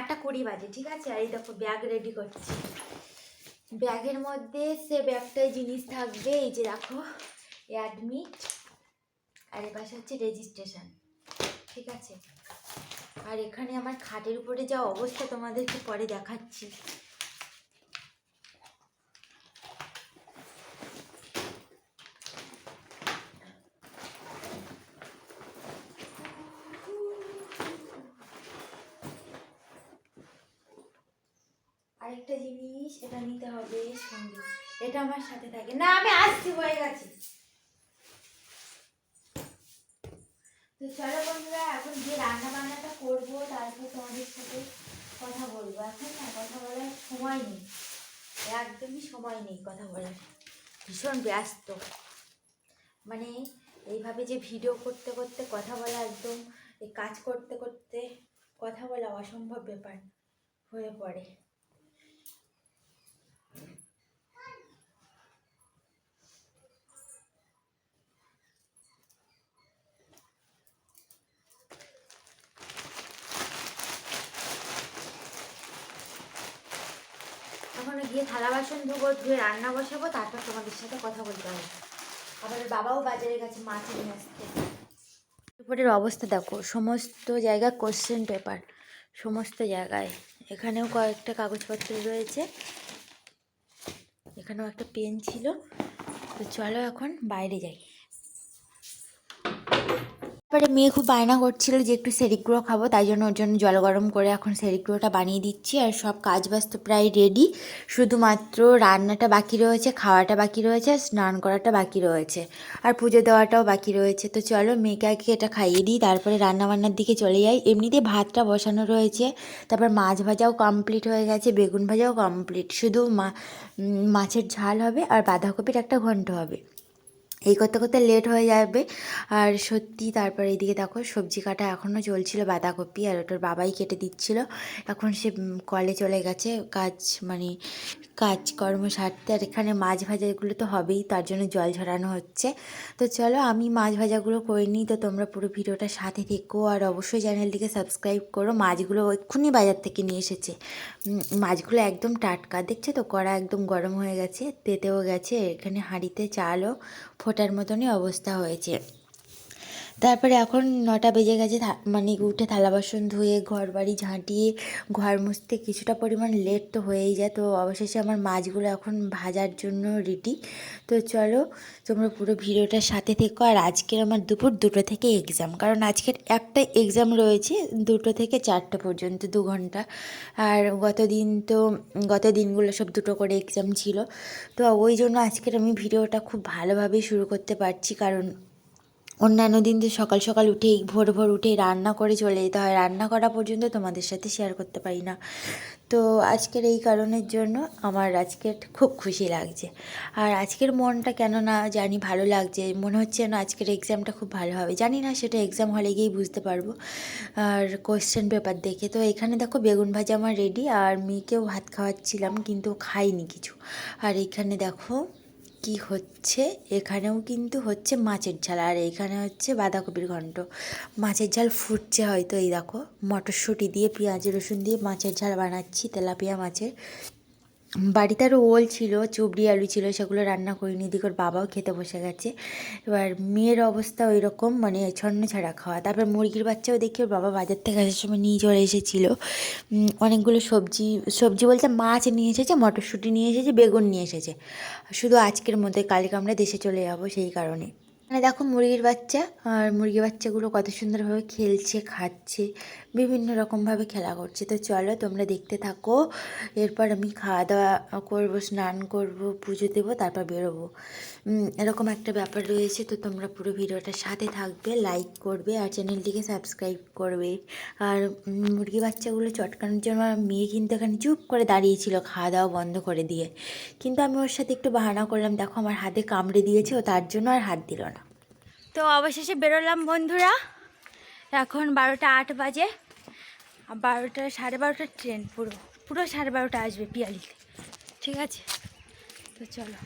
8:20 বাজে, ঠিক আছে। আর এই দেখো ব্যাগ রেডি করছি। ব্যাগের মধ্যে সে ব্যাগটায় জিনিস থাকবে, এই যে দেখো অ্যাডমিট, আর এ পাশে হচ্ছে রেজিস্ট্রেশন, ঠিক আছে। আর এখানে আমার খাটের উপরে যা অবস্থা তোমাদেরকে পরে দেখাচ্ছি। আরেকটা জিনিস এটা নিতে হবে সঙ্গে, এটা আমার সাথে থাকে না। আমি আসছি, হয়ে গেছে। তো চলো বন্ধুরা, এখন যে রান্না বান্নাটা করবো তারপর তোমাদের সাথে কথা বলবো। এখন না কথা বলার সময় নেই, একদমই সময় নেই কথা বলার, ভীষণ ব্যস্ত। মানে এইভাবে যে ভিডিও করতে করতে কথা বলা, একদম এই কাজ করতে করতে কথা বলা অসম্ভব ব্যাপার হয়ে পড়ে। এখন গিয়ে থালা বাসন ধুবো, ধুয়ে রান্না বসাবো, তারপর তোমাদের সাথে কথা বলতে হবে। আবার বাবাও বাজারে গেছে মাছ নিয়ে আসতে। উপরের অবস্থা দেখো, সমস্ত জায়গায় কোশ্চেন পেপার, সমস্ত জায়গায়। এখানেও কয়েকটা কাগজপত্র রয়েছে, এখানেও একটা পেন ছিল। তো চলো এখন বাইরে যাই। তারপরে মেয়ে খুব বায়না করছিল যে একটু সেরিগুঁড়ো খাবো, তাই জন্য ওর জন্য জল গরম করে এখন সেরিগুঁড়োটা বানিয়ে দিচ্ছি। আর সব কাজ বাজ তো প্রায় রেডি, শুধুমাত্র রান্নাটা বাকি রয়েছে, খাওয়াটা বাকি রয়েছে, স্নান করাটা বাকি রয়েছে, আর পুজো দেওয়াটাও বাকি রয়েছে। তো চলো মেয়েকে আগে এটা খাইয়ে দিই, তারপরে রান্নাবান্নার দিকে চলে যাই। এমনিতে ভাতটা বসানো রয়েছে, তারপর মাছ ভাজাও কমপ্লিট হয়ে গেছে, বেগুন ভাজাও কমপ্লিট, শুধু মাছের ঝাল হবে আর বাঁধাকপির একটা ঘন্ট হবে। এই করতে করতে লেট হয়ে যাবে। আর সত্যি তারপর এইদিকে দেখো সবজি কাটা এখনও চলছিল, বাঁধাকপি, আর ওটার বাবাই কেটে দিচ্ছিল। এখন সে কলে চলে গেছে কাজ, মানে কাজকর্ম সারতে। আর এখানে মাছ ভাজাগুলো তো হবেই, তার জন্য জল ঝরানো হচ্ছে। তো চলো আমি মাছ ভাজাগুলো করে নিই। তো তোমরা পুরো ভিডিওটা সাথে থেকো, আর অবশ্যই চ্যানেলটিকে সাবস্ক্রাইব করো। মাছগুলো এক্ষুনি বাজার থেকে নিয়ে এসেছে, মাছগুলো একদম টাটকা। দেখছো তো কড়া একদম গরম হয়ে গেছে, তেতেও গেছে। এখানে হাঁড়িতে চালও ফোটার মতনই অবস্থা হয়েছে। তারপরে এখন 9টা বেজে গেছে, মানে উঠে থালা বাসন ধুয়ে ঘর বাড়ি ঝাঁটিয়ে ঘর মুছতে কিছুটা পরিমাণ লেট তো হয়েই যায়। তো অবশেষে আমার মাছগুলো এখন ভাজার জন্য রেডি। তো চলো তোমরা পুরো ভিডিওটার সাথে থেকো। আর আজকের আমার দুপুর 2টো থেকে এক্সাম, কারণ আজকের একটা এক্সাম রয়েছে 2টো থেকে 4টে পর্যন্ত, 2 ঘন্টা। আর গত দিনগুলো সব 2টো করে এক্সাম ছিল। তো ওই জন্য আজকের আমি ভিডিওটা খুব ভালোভাবেই শুরু করতে পারছি, কারণ অন্যান্য দিন তো সকাল সকাল উঠেই ভোর ভোর উঠেই রান্না করে চলে যেতে হয়, রান্না করা পর্যন্ত তোমাদের সাথে শেয়ার করতে পারি না। তো আজকের এই কারণের জন্য আমার আজকের খুব খুশি লাগছে। আর আজকের মনটা কেন না জানি ভালো লাগছে, মনে হচ্ছে না আজকের এক্সামটা খুব ভালো হবে। জানি না, সেটা এক্সাম হলে গিয়েই বুঝতে পারবো, আর কোশ্চেন পেপার দেখে। তো এখানে দেখো বেগুন ভাজা আমার রেডি, আর মেয়েকেও ভাত খাওয়াচ্ছিলাম কিন্তু খাইনি কিছু। আর এখানে দেখো কি হচ্ছে, এখানেও কিন্তু হচ্ছে মাছের ঝাল, আর এখানে হচ্ছে বাঁধাকপির ঘন্ট। মাছের ঝাল ফুটছে হয়তো, এই দেখো মটরশুঁটি দিয়ে পেঁয়াজ রসুন দিয়ে মাছের ঝাল বানাচ্ছি, তেলাপিয়া মাছের। বাড়িতে আরও ওল ছিল, চুবড়ি আলু ছিল, সেগুলো রান্না করিনি। এদিকে ওর বাবাও খেতে বসে গেছে। এবার মেয়ের অবস্থা ওই রকম, মানে ছন্ন ছাড়া খাওয়া। তারপর মুরগির বাচ্চাও দেখি ওর বাবা বাজার থেকে আসার সময় নিয়ে চলে এসেছিলো অনেকগুলো সবজি বলতে মাছ নিয়ে এসেছে, মটরশুঁটি নিয়ে এসেছে, বেগুন নিয়ে এসেছে। শুধু আজকের মধ্যে, কালকে আমরা দেশে চলে যাবো সেই কারণে। মানে দেখো মুরগির বাচ্চা, আর মুরগির বাচ্চাগুলো কত সুন্দরভাবে খেলছে, খাচ্ছে, বিভিন্ন রকমভাবে খেলা করছে। তো চলো তোমরা দেখতে থাকো। এরপর আমি খাওয়া দাওয়া করবো, স্নান করবো, পুজো দেবো, তারপর বেরোবো। এরকম একটা ব্যাপার রয়েছে। তো তোমরা পুরো ভিডিওটার সাথে থাকবে, লাইক করবে, আর চ্যানেলটিকে সাবস্ক্রাইব করবে। আর মুরগি বাচ্চাগুলো চটকানোর জন্য আমার মেয়ে কিন্তু এখানে চুপ করে দাঁড়িয়েছিল, খাওয়া দাওয়া বন্ধ করে দিয়ে। কিন্তু আমি ওর সাথে একটু বাহানা করলাম, দেখো আমার হাতে কামড়ে দিয়েছে, ও তার জন্য আর হাত দিল না। তো অবশেষে বেরোলাম বন্ধুরা। এখন 12টা 8 বাজে, 12টা 12:30 ট্রেন, পুরো 12:30 আসবে পিয়ালিতে, ঠিক আছে। তো চলো।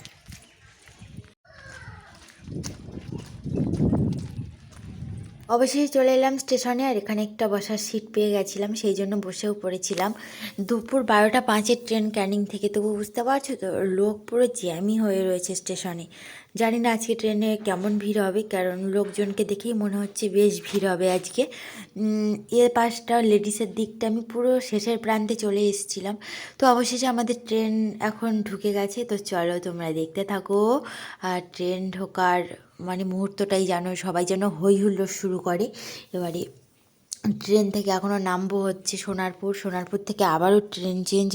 অবশেষে চলে এলাম স্টেশনে, আর এখানে একটা বসার সিট পেয়ে গেছিলাম, সেই জন্য বসেও পড়েছিলাম। দুপুর 12টা 5-এর ট্রেন ক্যানিং থেকে, তবু বুঝতে পারছো তো লোক পুরো জ্যামই হয়ে রয়েছে স্টেশনে। জানি না আজকে ট্রেনে কেমন ভিড় হবে, কারণ লোকজনকে দেখেই মনে হচ্ছে বেশ ভিড় হবে আজকে। এর পাশটা লেডিসের দিকটা আমি পুরো শেষের প্রান্তে চলে এসেছিলাম। তো অবশেষে আমাদের ট্রেন এখন ঢুকে গেছে, তো চলো তোমরা দেখতে থাকো। আর ট্রেন ঢোকার মানে মুহূর্তটাই যেন সবাই যেন হই হুল্লোড় শুরু করে। এবারে ট্রেন থেকে এখনও নামবো হচ্ছে সোনারপুর থেকে আবারও ট্রেন চেঞ্জ,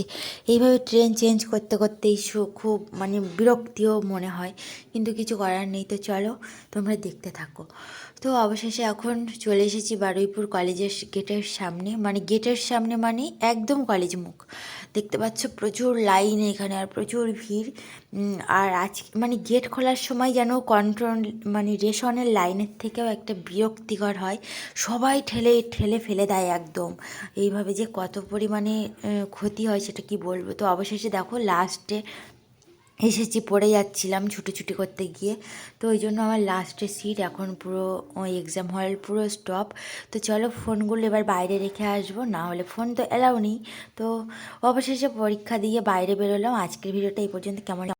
এইভাবে ট্রেন চেঞ্জ করতে করতেই খুব মানে বিরক্তিও মনে হয়, কিন্তু কিছু করার নেই। তো চলো তোমরা দেখতে থাকো। তো অবশেষে এখন চলে এসেছি বারুইপুর কলেজের গেটের সামনে, মানে গেটের সামনে মানে একদম কলেজ মুখ। দেখতে পাচ্ছ প্রচুর লাইন এখানে, আর প্রচুর ভিড়। আর আজ মানে গেট খোলার সময় যেন কন্ট্রোল মানে রেশনের লাইনের থেকেও একটা বিরক্তিকর হয়, সবাই ঠেলে ঠেলে ফেলে দেয় একদম। এইভাবে যে কত পরিমাণে ক্ষতি হয় সেটা কি বলবো। তো অবশেষে দেখো লাস্টে এসেছি, পড়ে যাচ্ছিলাম ছুটোছুটি করতে গিয়ে, তো ওই জন্য আমার লাস্টের সিট। এখন পুরো ওই এক্সাম হল পুরো স্টপ। তো চলো ফোনগুলো এবার বাইরে রেখে আসবো, না হলে ফোন তো এলাও নেই। তো অবশেষে পরীক্ষা দিয়ে বাইরে বেরোলাম। আজকের ভিডিওটা এই পর্যন্ত। কেমন